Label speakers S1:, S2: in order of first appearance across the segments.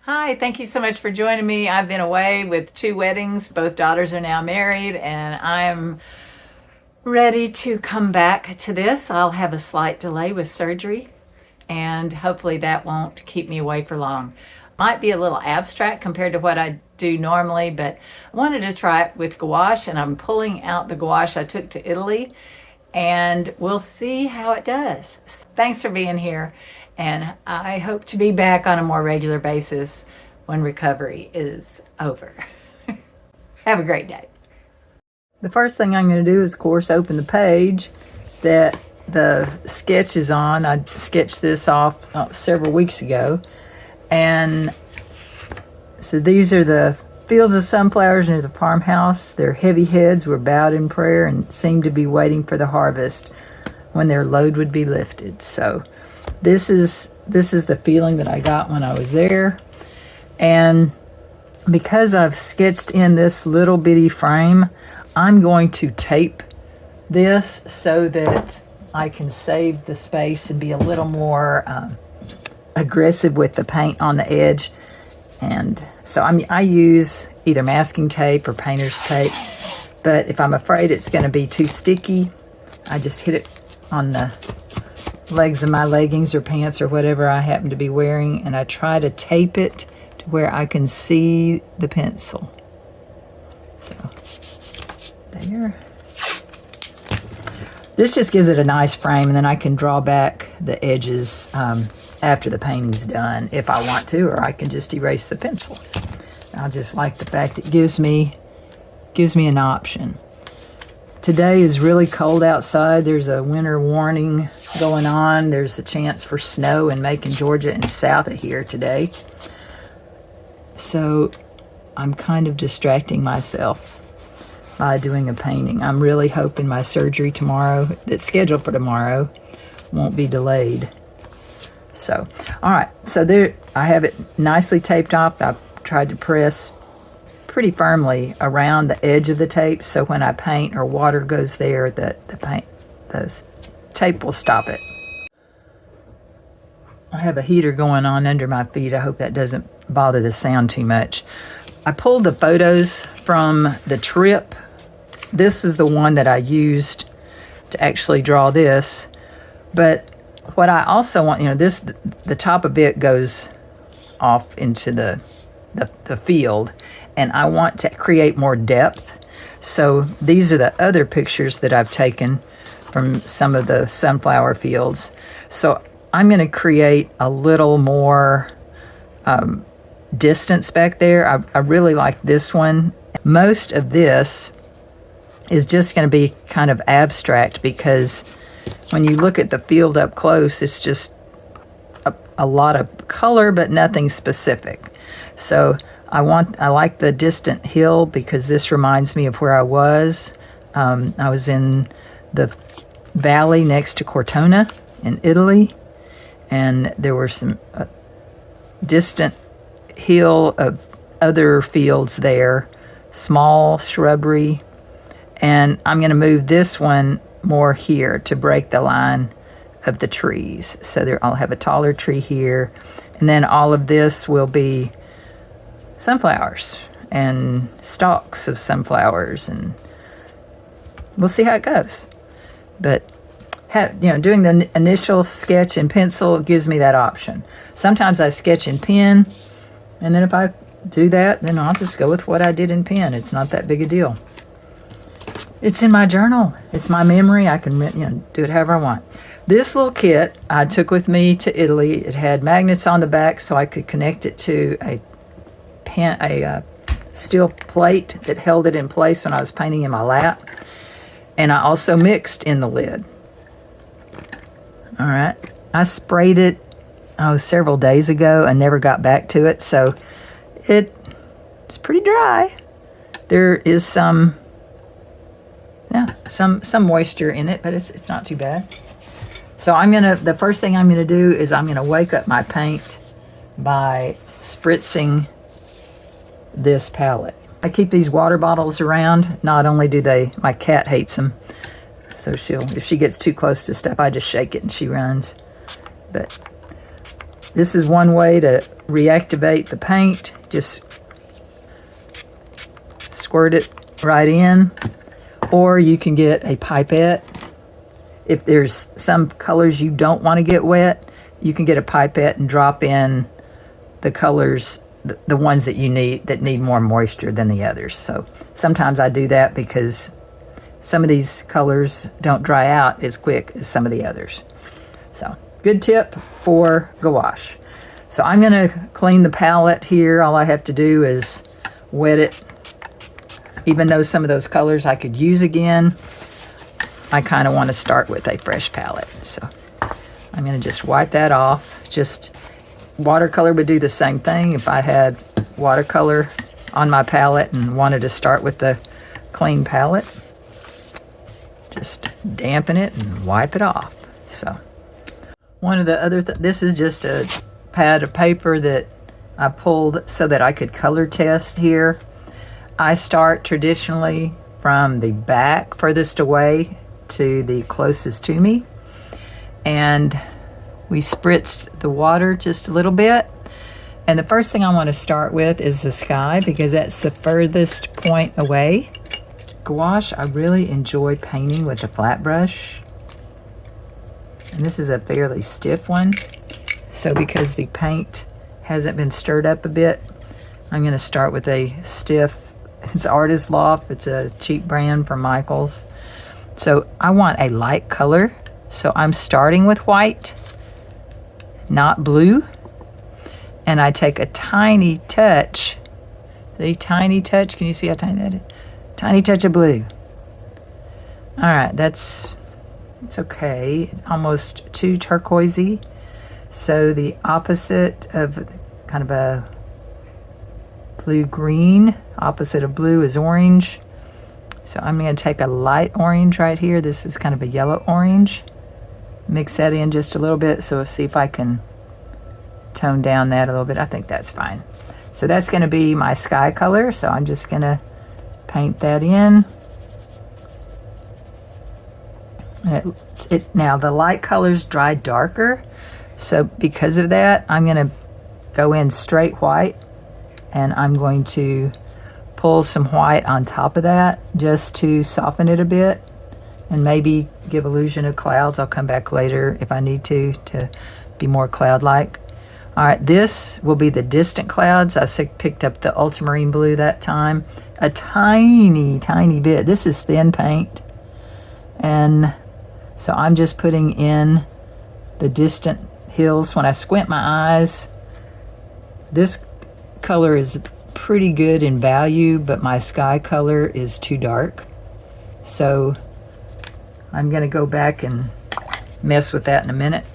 S1: Hi, thank you so much for joining me. I've been away with 2 weddings. Both daughters are now married, and I'm ready to come back to this. I'll have a slight delay with surgery, and hopefully that won't keep me away for long. Might be a little abstract compared to what I do normally, but I wanted to try it with gouache, and I'm pulling out the gouache I took to Italy, and we'll see how it does. Thanks for being here, and I hope to be back on a more regular basis when recovery is over. Have a great day. The first thing I'm going to do is, of course, open the page that the sketch is on. I sketched this off several weeks ago, and so these are the fields of sunflowers near the farmhouse. Their heavy heads were bowed in prayer and seemed to be waiting for the harvest when their load would be lifted. So this is the feeling that I got when I was there. And because I've sketched in this little bitty frame, I'm going to tape this so that I can save the space and be a little more aggressive with the paint on the edge. And so I use either masking tape or painter's tape, but if I'm afraid it's going to be too sticky, I just hit it on the legs of my leggings or pants or whatever I happen to be wearing, and I try to tape it to where I can see the pencil. So there. This just gives it a nice frame, and then I can draw back the edges after the painting's done if I want to, or I can just erase the pencil. I just like the fact it gives me an option. Today is really cold outside. There's a winter warning going on. There's a chance for snow in Macon, Georgia, and south of here today. So I'm kind of distracting myself by doing a painting. I'm really hoping my surgery tomorrow, that's scheduled for tomorrow, won't be delayed. So, all right, so there I have it nicely taped off. I've tried to press pretty firmly around the edge of the tape, so when I paint or water goes there, the tape will stop it. I have a heater going on under my feet. I hope that doesn't bother the sound too much. I pulled the photos from the trip. This is the one that I used to actually draw this, but what I also want, the top of it goes off into the field, and I want to create more depth. So these are the other pictures that I've taken from some of the sunflower fields. So I'm going to create a little more distance back there. I really like this one. Most of this is just going to be kind of abstract, because when you look at the field up close, it's just a lot of color, but nothing specific. So I like the distant hill, because this reminds me of where I was. I was in the valley next to Cortona in Italy, and there were some distant hill of other fields there, small shrubbery, and I'm going to move this one more here to break the line of the trees. So there, I'll have a taller tree here, and then all of this will be sunflowers and stalks of sunflowers, and we'll see how it goes. But doing the initial sketch in pencil gives me that option. Sometimes I sketch in pen, and then if I do that, then I'll just go with what I did in pen. It's not that big a deal. It's in my journal. It's my memory. I can do it however I want. This little kit I took with me to Italy. It had magnets on the back so I could connect it to a steel plate that held it in place when I was painting in my lap. And I also mixed in the lid. All right. I sprayed it several days ago and never got back to it, so it's pretty dry. There is some moisture in it, but it's not too bad. So the first thing I'm gonna do is I'm gonna wake up my paint by spritzing this palette. I keep these water bottles around. Not only do my cat hates them, so if she gets too close to stuff, I just shake it and she runs. But this is one way to reactivate the paint. Just squirt it right in, or you can get a pipette. If there's some colors you don't want to get wet, you can get a pipette and drop in the colors, the ones that you need, that need more moisture than the others. So sometimes I do that because some of these colors don't dry out as quick as some of the others. So good tip for gouache. So I'm going to clean the palette here. All I have to do is wet it. Even though some of those colors I could use again, I kind of want to start with a fresh palette. So I'm going to just wipe that off. Just watercolor would do the same thing. If I had watercolor on my palette and wanted to start with the clean palette, just dampen it and wipe it off. So one of the other this is just a pad of paper that I pulled so that I could color test here. I start traditionally from the back furthest away to the closest to me, and we spritzed the water just a little bit. And the first thing I want to start with is the sky, because that's the furthest point away. Gouache, I really enjoy painting with a flat brush, and this is a fairly stiff one. So because the paint hasn't been stirred up a bit, I'm going to start with a stiff, it's Artist Loft. It's a cheap brand from Michael's. So I want a light color. So I'm starting with white, not blue. And I take a tiny touch. See, tiny touch. Can you see how tiny that is? Tiny touch of blue. All right, it's okay. Almost too turquoisey. So the opposite of kind of a blue-green, opposite of blue is orange. So I'm going to take a light orange right here. This is kind of a yellow orange. Mix that in just a little bit. So we'll see if I can tone down that a little bit. I think that's fine. So that's going to be my sky color. So I'm just going to paint that in. And now the light colors dry darker. So because of that, I'm going to go in straight white, and I'm going to pull some white on top of that just to soften it a bit and maybe give illusion of clouds. I'll come back later if I need to be more cloud-like. All right, this will be the distant clouds. I picked up the ultramarine blue that time, a tiny, tiny bit. This is thin paint, and so I'm just putting in the distant hills. When I squint my eyes, this color is pretty good in value, but my sky color is too dark. So I'm going to go back and mess with that in a minute.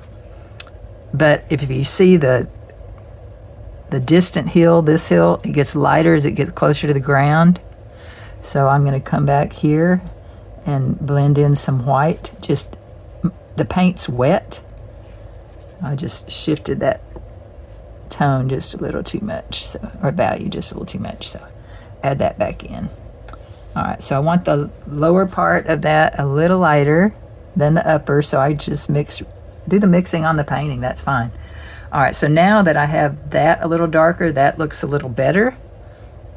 S1: But if you see the distant hill, this hill, it gets lighter as it gets closer to the ground. So I'm going to come back here and blend in some white. Just, the paint's wet. I just shifted that tone just a little too much, so, or value just a little too much, so add that back in. All right, so I want the lower part of that a little lighter than the upper, so I just do the mixing on the painting. That's fine. All right, so now that I have that a little darker, that looks a little better,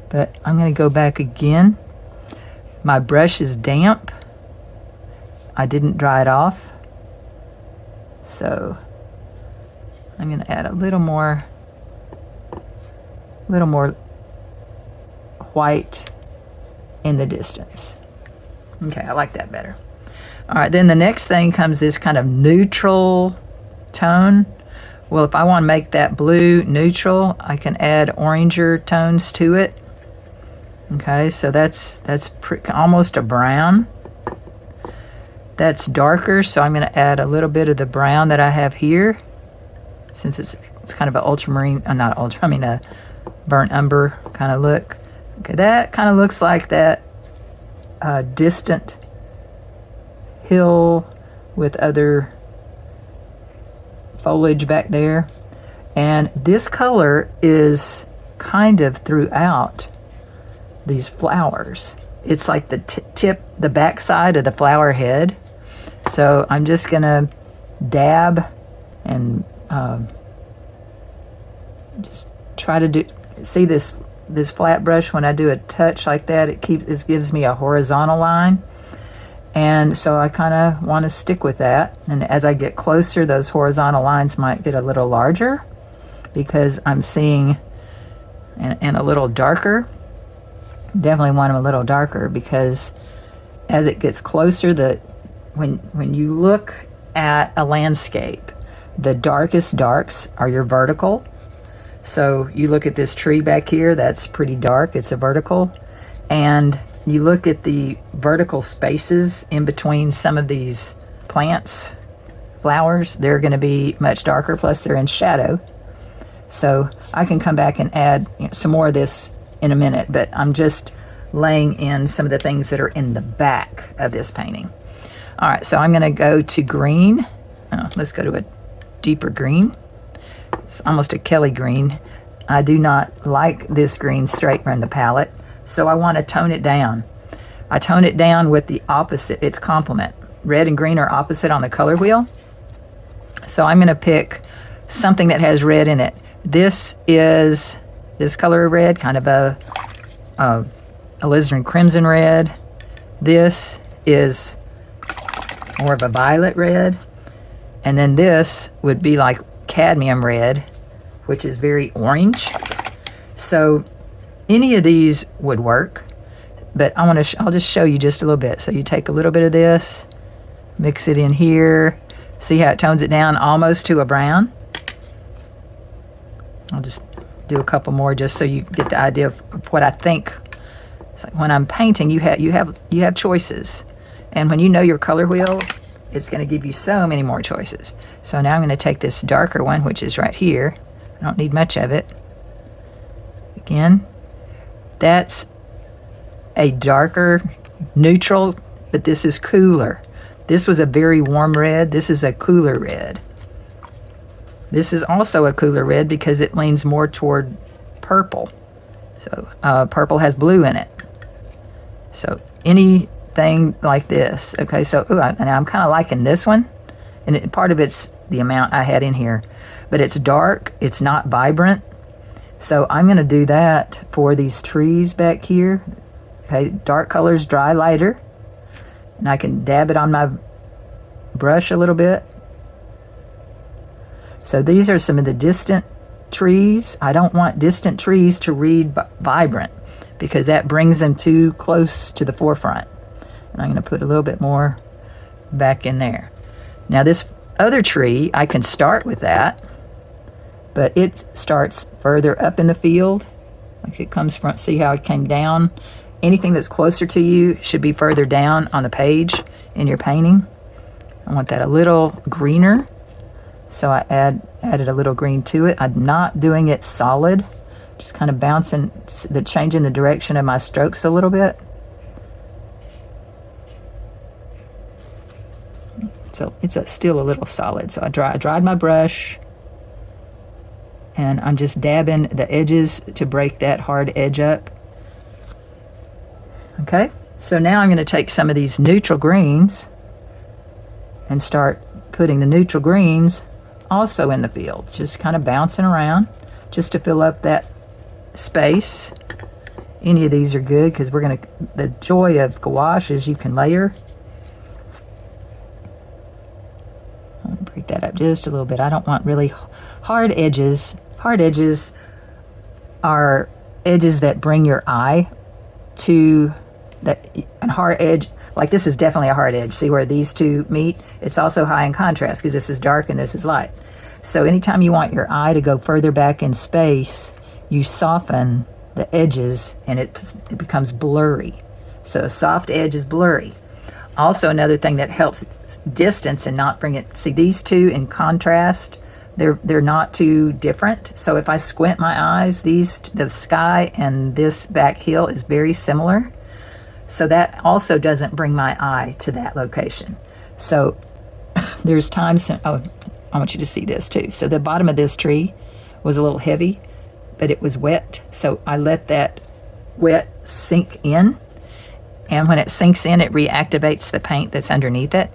S1: but I'm going to go back again. My brush is damp. I didn't dry it off, so I'm going to add a little more white in the distance. Okay, I like that better. All right, then the next thing comes this kind of neutral tone. Well, if I want to make that blue neutral, I can add oranger tones to it. Okay, so that's almost a brown. That's darker, so I'm going to add a little bit of the brown that I have here, since it's kind of an ultramarine, a burnt umber kind of look. Okay, that kind of looks like that distant hill with other foliage back there. And this color is kind of throughout these flowers. It's like the back side of the flower head. So I'm just gonna dab and Just try to see this flat brush. When I do a touch like that, it gives me a horizontal line. And so I kind of want to stick with that. And as I get closer, those horizontal lines might get a little larger because I'm seeing and a little darker. Definitely want them a little darker because as it gets closer, when you look at a landscape, the darkest darks are your vertical. So you look at this tree back here, that's pretty dark, it's a vertical. And you look at the vertical spaces in between some of these plants, flowers, they're going to be much darker, plus they're in shadow. So I can come back and add some more of this in a minute, but I'm just laying in some of the things that are in the back of this painting. All right, so I'm going to go to green. Let's go to a deeper green. It's almost a Kelly green. I do not like this green straight from the palette, so I want to tone it down. I tone it down with the opposite, its complement. Red and green are opposite on the color wheel. So I'm going to pick something that has red in it. This is this color of red, kind of a alizarin crimson red. This is more of a violet red. And then this would be like cadmium red, which is very orange. So any of these would work, but I'll just show you just a little bit. So you take a little bit of this, mix it in here. See how it tones it down almost to a brown? I'll just do a couple more just so you get the idea of what I think. It's like when I'm painting, you have choices, and when you know your color wheel, it's going to give you so many more choices. So now I'm going to take this darker one, which is right here. I don't need much of it. Again, that's a darker neutral, but this is cooler. This was a very warm red. This is a cooler red. This is also a cooler red because it leans more toward purple. So purple has blue in it. So anything like this. Okay, so now I'm kind of liking this one. And part of it's the amount I had in here. But it's dark. It's not vibrant. So I'm going to do that for these trees back here. Okay, dark colors dry lighter. And I can dab it on my brush a little bit. So these are some of the distant trees. I don't want distant trees to read vibrant because that brings them too close to the forefront. And I'm going to put a little bit more back in there. Now this other tree, I can start with that, but it starts further up in the field. Like it comes from, see how it came down? Anything that's closer to you should be further down on the page in your painting. I want that a little greener. So I added a little green to it. I'm not doing it solid, just kind of bouncing, changing the direction of my strokes a little bit. So it's still a little solid. So I dried my brush, and I'm just dabbing the edges to break that hard edge up. Okay, so now I'm going to take some of these neutral greens and start putting the neutral greens also in the field, just kind of bouncing around just to fill up that space. Any of these are good because the joy of gouache is you can layer. I'll break that up just a little bit. I don't want really hard edges. Hard edges are edges that bring your eye to a hard edge. Like this is definitely a hard edge. See where these two meet? It's also high in contrast because this is dark and this is light. So anytime you want your eye to go further back in space, you soften the edges and it becomes blurry. So a soft edge is blurry. Also another thing that helps distance and not bring it, see these two in contrast, they're not too different. So if I squint my eyes, the sky and this back hill is very similar. So that also doesn't bring my eye to that location. So there's times, I want you to see this too. So the bottom of this tree was a little heavy, but it was wet. So I let that wet sink in. And when it sinks in, it reactivates the paint that's underneath it.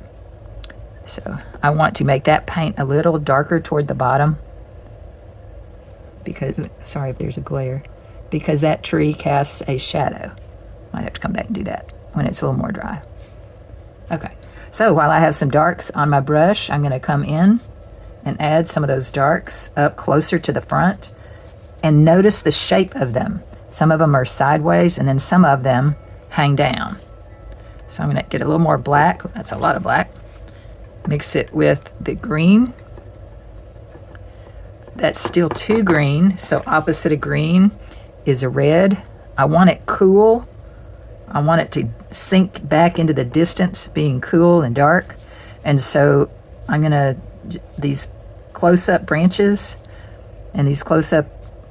S1: So I want to make that paint a little darker toward the bottom. because, sorry if there's a glare, because that tree casts a shadow. Might have to come back and do that when it's a little more dry. Okay, so while I have some darks on my brush, I'm going to come in and add some of those darks up closer to the front, and notice the shape of them. Some of them are sideways, and then some of them hang down. So I'm going to get a little more black. That's a lot of black. Mix it with the green. That's still too green, so opposite of green is a red. I want it cool. I want it to sink back into the distance, being cool and dark. And so I'm going to, these close-up branches and these close-up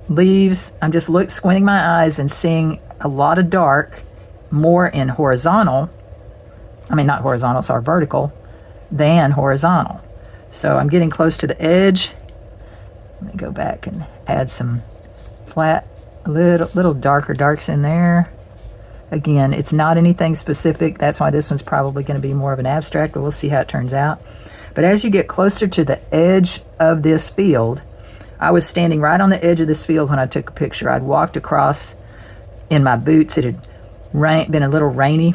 S1: leaves, I'm just squinting my eyes and seeing a lot of dark, more in horizontal, I mean not horizontal, sorry, vertical, than horizontal. So I'm getting close to the edge. Let me go back and add some flat, little darker darks in there. Again, it's not anything specific. That's why this one's probably going to be more of an abstract, but we'll see how it turns out. But as you get closer to the edge of this field, I was standing right on the edge of this field when I took a picture. I'd walked across in my boots. It had been a little rainy,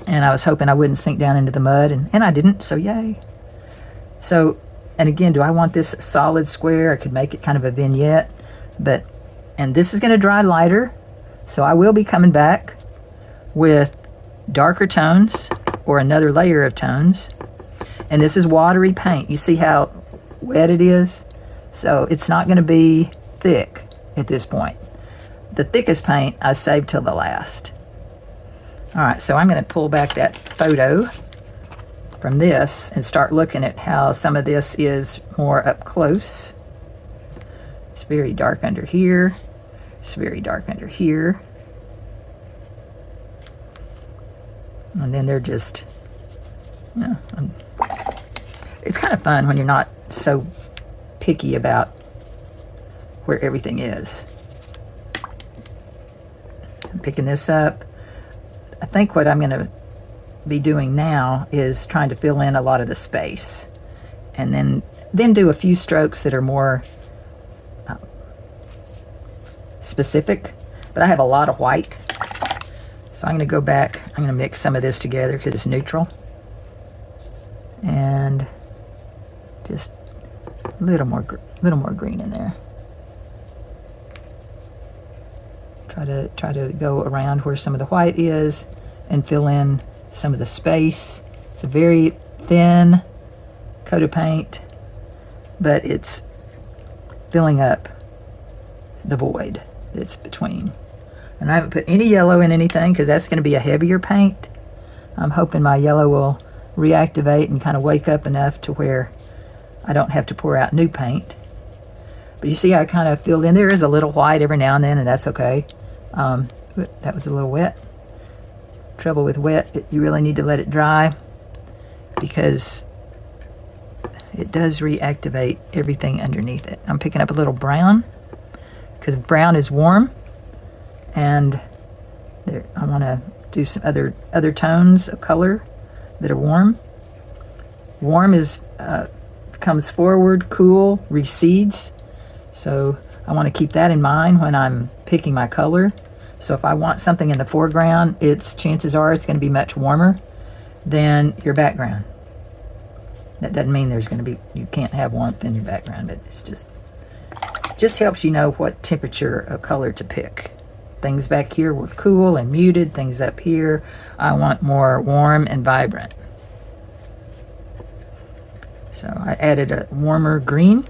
S1: and I was hoping I wouldn't sink down into the mud, and I didn't, so yay. So, and again, do I want this solid square? I could make it kind of a vignette, and this is going to dry lighter, so I will be coming back with darker tones or another layer of tones. And this is watery paint. You see how wet it is? So it's not going to be thick at this point. The thickest paint I saved till the last. All right, so I'm going to pull back that photo from this and start looking at how some of this is more up close. It's very dark under here. It's very dark under here. And then they're just, you know, it's kind of fun when you're not so picky about where everything is. I'm picking this up. I think what I'm going to be doing now is trying to fill in a lot of the space, and then do a few strokes that are more specific. But I have a lot of white, so I'm going to go back. I'm going to mix some of this together because it's neutral, and just a little more green in there. Try to go around where some of the white is and fill in some of the space. It's a very thin coat of paint, but it's filling up the void that's between. And I haven't put any yellow in anything because that's going to be a heavier paint. I'm hoping my yellow will reactivate and kind of wake up enough to where I don't have to pour out new paint. But you see how I kind of filled in. There is a little white every now and then, and that's okay. That was a little wet. Trouble with wet, you really need to let it dry because it does reactivate everything underneath it. I'm picking up a little brown because brown is warm, and there, I want to do some other tones of color that are warm. Warm is comes forward, cool recedes. So I want to keep that in mind when I'm picking my color. So if I want something in the foreground, chances are it's going to be much warmer than your background. That doesn't mean you can't have warmth in your background, but it's just helps you know what temperature of color to pick. Things back here were cool and muted. Things up here, I want more warm and vibrant. So I added a warmer green.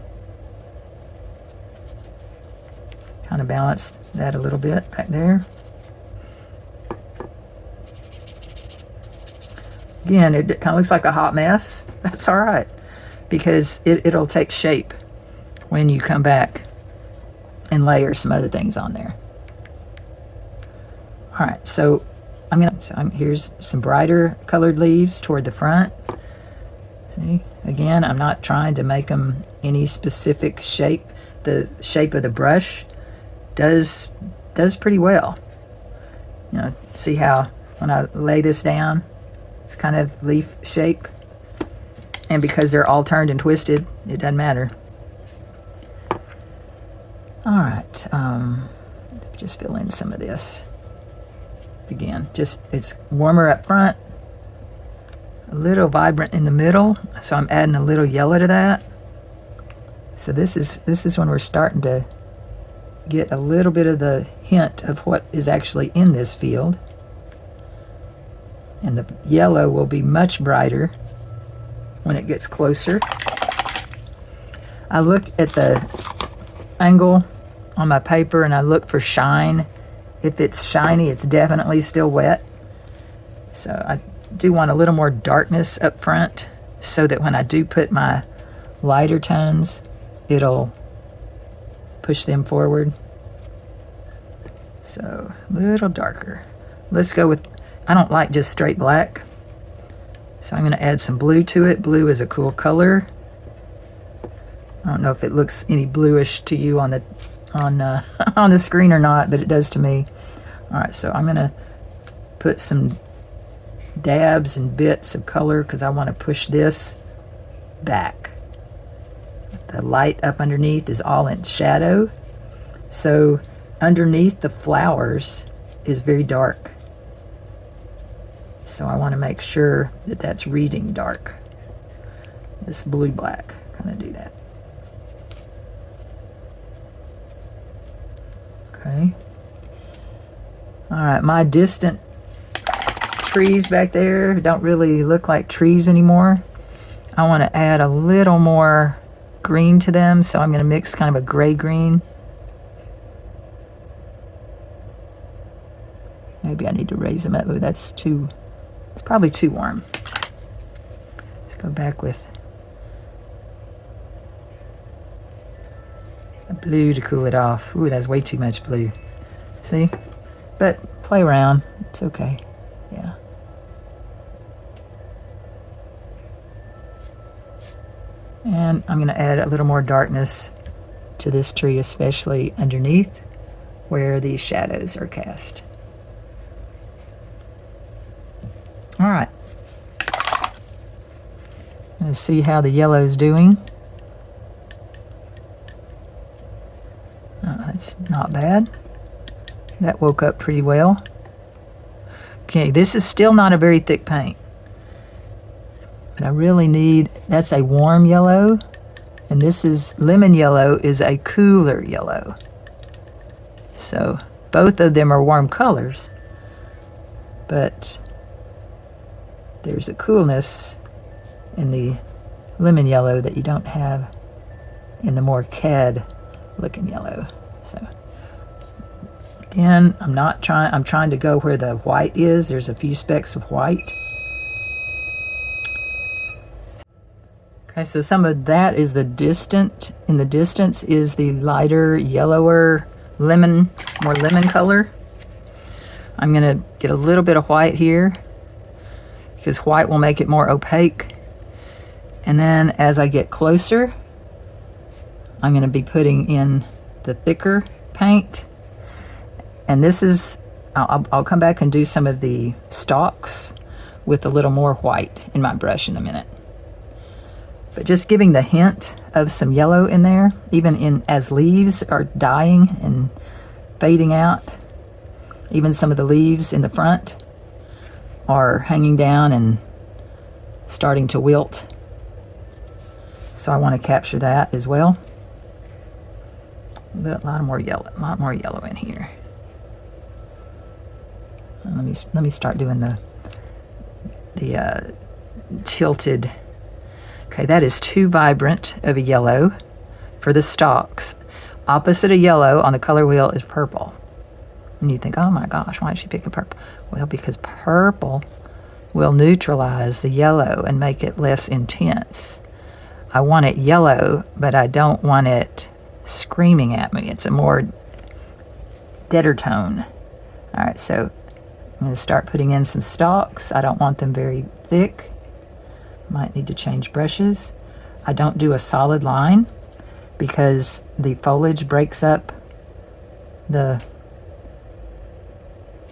S1: Kind of balance that a little bit back there. Again, it kind of looks like a hot mess. That's all right, because it'll take shape when you come back and layer some other things on there. All right, so here's some brighter colored leaves toward the front. See, again, I'm not trying to make them any specific shape. The shape of the brush does pretty well. You know, see how when I lay this down, it's kind of leaf shape, and because they're all turned and twisted, it doesn't matter. All right, just fill in some of this. Again, just it's warmer up front, a little vibrant in the middle, so I'm adding a little yellow to that. So this is when we're starting to get a little bit of the hint of what is actually in this field. And the yellow will be much brighter when it gets closer. I look at the angle on my paper and I look for shine. If it's shiny, it's definitely still wet. So I do want a little more darkness up front so that when I do put my lighter tones, it'll push them forward. So a little darker. Let's go with, I don't like just straight black. So I'm going to add some blue to it. Blue is a cool color. I don't know if it looks any bluish to you on the on the screen or not, but it does to me. All right, so I'm going to put some dabs and bits of color because I want to push this back. The light up underneath is all in shadow. So underneath the flowers is very dark. So I want to make sure that that's reading dark. This blue-black, kind of do that. Okay. All right, my distant trees back there don't really look like trees anymore. I want to add a little more green to them, so I'm going to mix kind of a gray-green. Maybe I need to raise them up. Oh, that's too, it's probably too warm. Let's go back with a blue to cool it off. Ooh, that's way too much blue. See? But play around. It's okay. Yeah. And I'm going to add a little more darkness to this tree, especially underneath where these shadows are cast. All right. Let's see how the yellow's doing. Oh, that's not bad. That woke up pretty well. Okay, this is still not a very thick paint. But I really need, that's a warm yellow, and this is, lemon yellow is a cooler yellow. So both of them are warm colors, but there's a coolness in the lemon yellow that you don't have in the more cad looking yellow. So again, I'm trying to go where the white is. There's a few specks of white. Okay, so some of that is the distant. In the distance is the lighter, yellower lemon, more lemon color. I'm gonna get a little bit of white here because white will make it more opaque. And then as I get closer, I'm gonna be putting in the thicker paint. And this is, I'll come back and do some of the stalks with a little more white in my brush in a minute. But just giving the hint of some yellow in there, even in as leaves are dying and fading out. Even some of the leaves in the front are hanging down and starting to wilt. So I want to capture that as well. A lot more yellow in here. Let me start doing the tilted. Okay, that is too vibrant of a yellow for the stalks. Opposite of yellow on the color wheel is purple. And you think, oh my gosh, why did she pick a purple? Well, because purple will neutralize the yellow and make it less intense. I want it yellow, but I don't want it screaming at me. It's a more deader tone. All right, so I'm going to start putting in some stalks. I don't want them very thick. Might need to change brushes. I don't do a solid line because the foliage breaks up the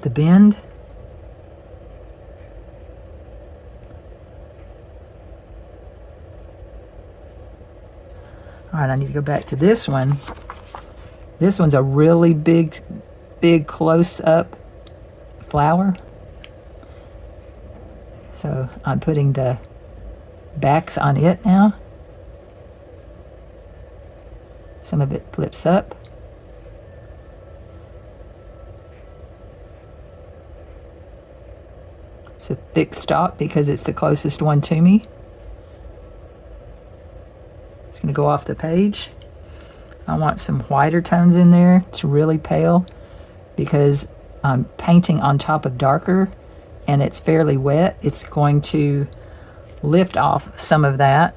S1: bend. All right, I need to go back to this one This one's a really big close-up flower. So I'm putting the backs on it now. Some of it flips up. It's a thick stalk because it's the closest one to me. It's going to go off the page. I want some whiter tones in there. It's really pale because I'm painting on top of darker and it's fairly wet. It's going to lift off some of that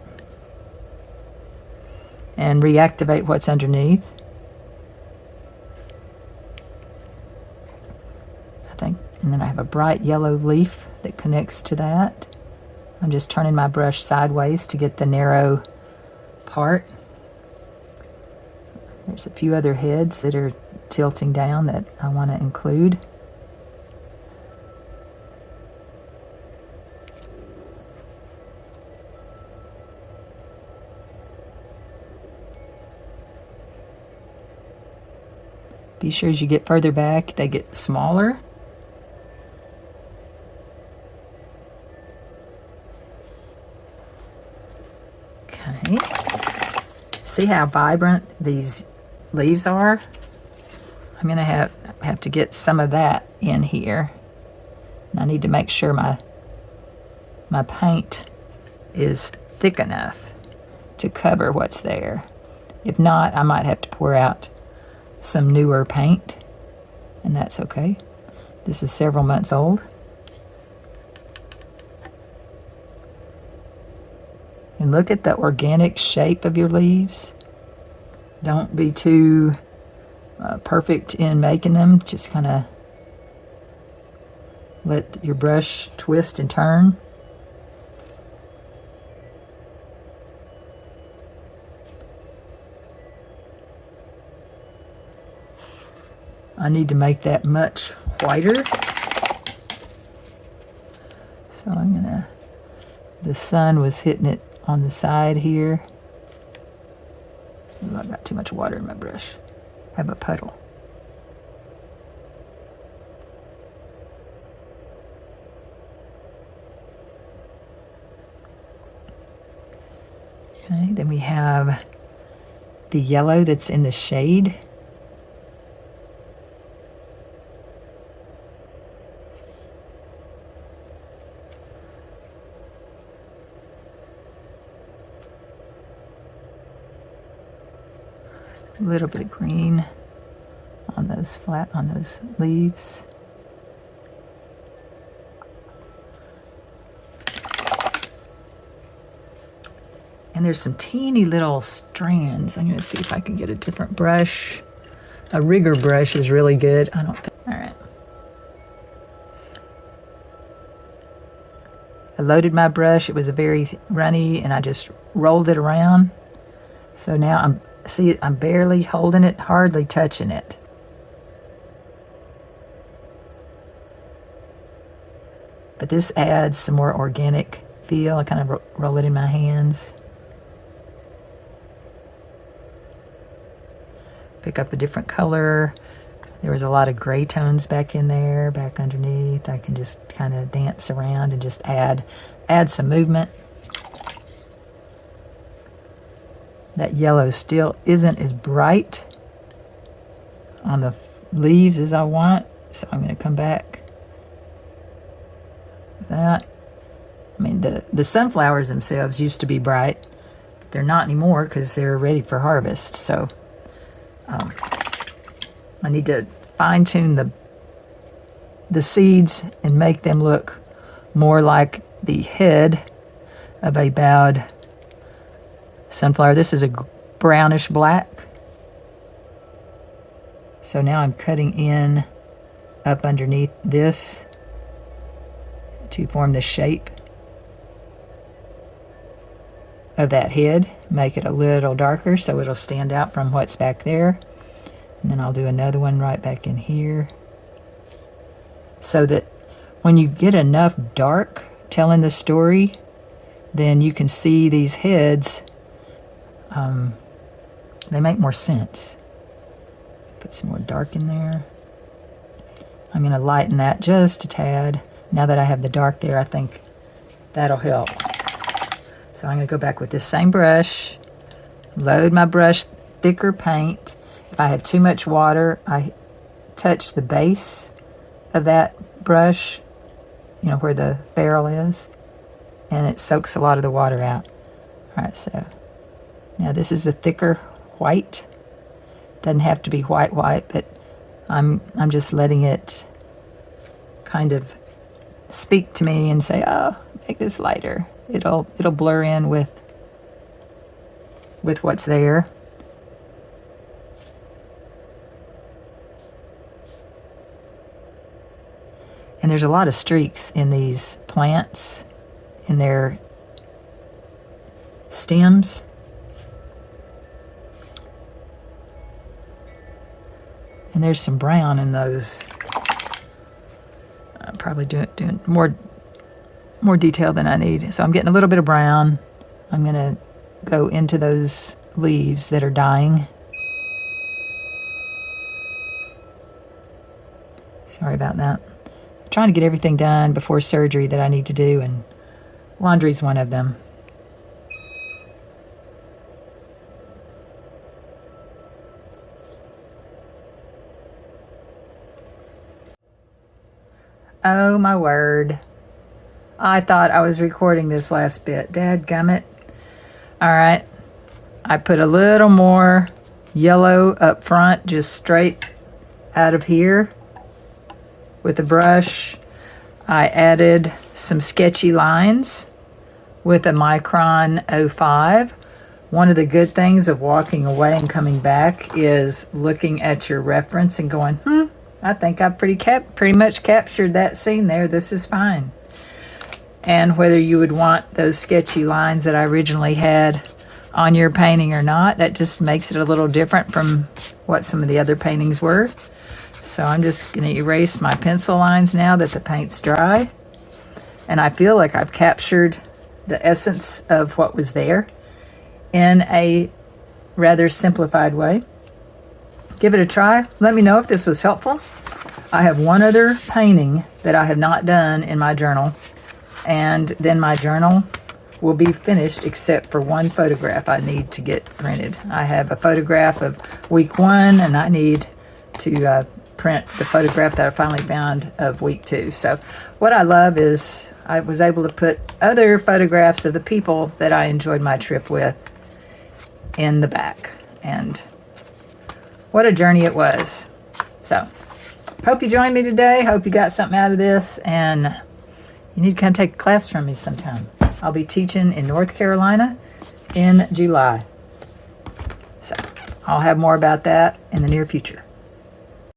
S1: and reactivate what's underneath. I think, and then I have a bright yellow leaf that connects to that. I'm just turning my brush sideways to get the narrow part. There's a few other heads that are tilting down that I want to include. Be sure as you get further back, they get smaller. Okay. See how vibrant these leaves are? I'm going to have to get some of that in here. And I need to make sure my paint is thick enough to cover what's there. If not, I might have to pour out some newer paint, and that's okay. This is several months old. And look at the organic shape of your leaves. Don't be too perfect in making them. Just kind of let your brush twist and turn. I need to make that much whiter. So I'm gonna, the sun was hitting it on the side here. Ooh, I've got too much water in my brush. I have a puddle. Okay, then we have the yellow that's in the shade. A little bit of green on those leaves. And there's some teeny little strands. I'm going to see if I can get a different brush. A rigger brush is really good. I don't think. All right. I loaded my brush. It was a very runny, and I just rolled it around. So now I'm barely holding it, hardly touching it. But this adds some more organic feel. I kind of roll it in my hands. Pick up a different color. There was a lot of gray tones back in there, back underneath. I can just kind of dance around and just add some movement. That yellow still isn't as bright on the leaves as I want, so I'm going to come back with that. I mean, the sunflowers themselves used to be bright, but they're not anymore because they're ready for harvest. So I need to fine-tune the seeds and make them look more like the head of a bowed sunflower. This is a brownish black. So now I'm cutting in up underneath this to form the shape of that head. Make it a little darker so it'll stand out from what's back there. And then I'll do another one right back in here. So that when you get enough dark telling the story, then you can see these heads. They make more sense. Put some more dark in there. I'm going to lighten that just a tad. Now that I have the dark there, I think that'll help. So I'm going to go back with this same brush, load my brush, thicker paint. If I have too much water, I touch the base of that brush, you know, where the ferrule is, and it soaks a lot of the water out. All right, so now this is a thicker white. Doesn't have to be white, but I'm just letting it kind of speak to me and say, oh, make this lighter. It'll blur in with what's there. And there's a lot of streaks in these plants, in their stems. And there's some brown in those. I'm probably doing more detail than I need. So I'm getting a little bit of brown. I'm going to go into those leaves that are dying. Sorry about that. I'm trying to get everything done before surgery that I need to do, and laundry's one of them. Oh my word. I thought I was recording this last bit. Dadgummit. Alright. I put a little more yellow up front, just straight out of here with the brush. I added some sketchy lines with a micron 05. One of the good things of walking away and coming back is looking at your reference and going, I think I've pretty much captured that scene there. This is fine. And whether you would want those sketchy lines that I originally had on your painting or not, that just makes it a little different from what some of the other paintings were. So I'm just going to erase my pencil lines now that the paint's dry. And I feel like I've captured the essence of what was there in a rather simplified way. Give it a try. Let me know if this was helpful. I have one other painting that I have not done in my journal, and then my journal will be finished except for one photograph I need to get printed. I have a photograph of week 1, and I need to print the photograph that I finally found of week 2. So what I love is I was able to put other photographs of the people that I enjoyed my trip with in the back, and what a journey it was. So hope you joined me today. Hope you got something out of this, and you need to come take a class from me sometime. I'll be teaching in North Carolina in July. So I'll have more about that in the near future.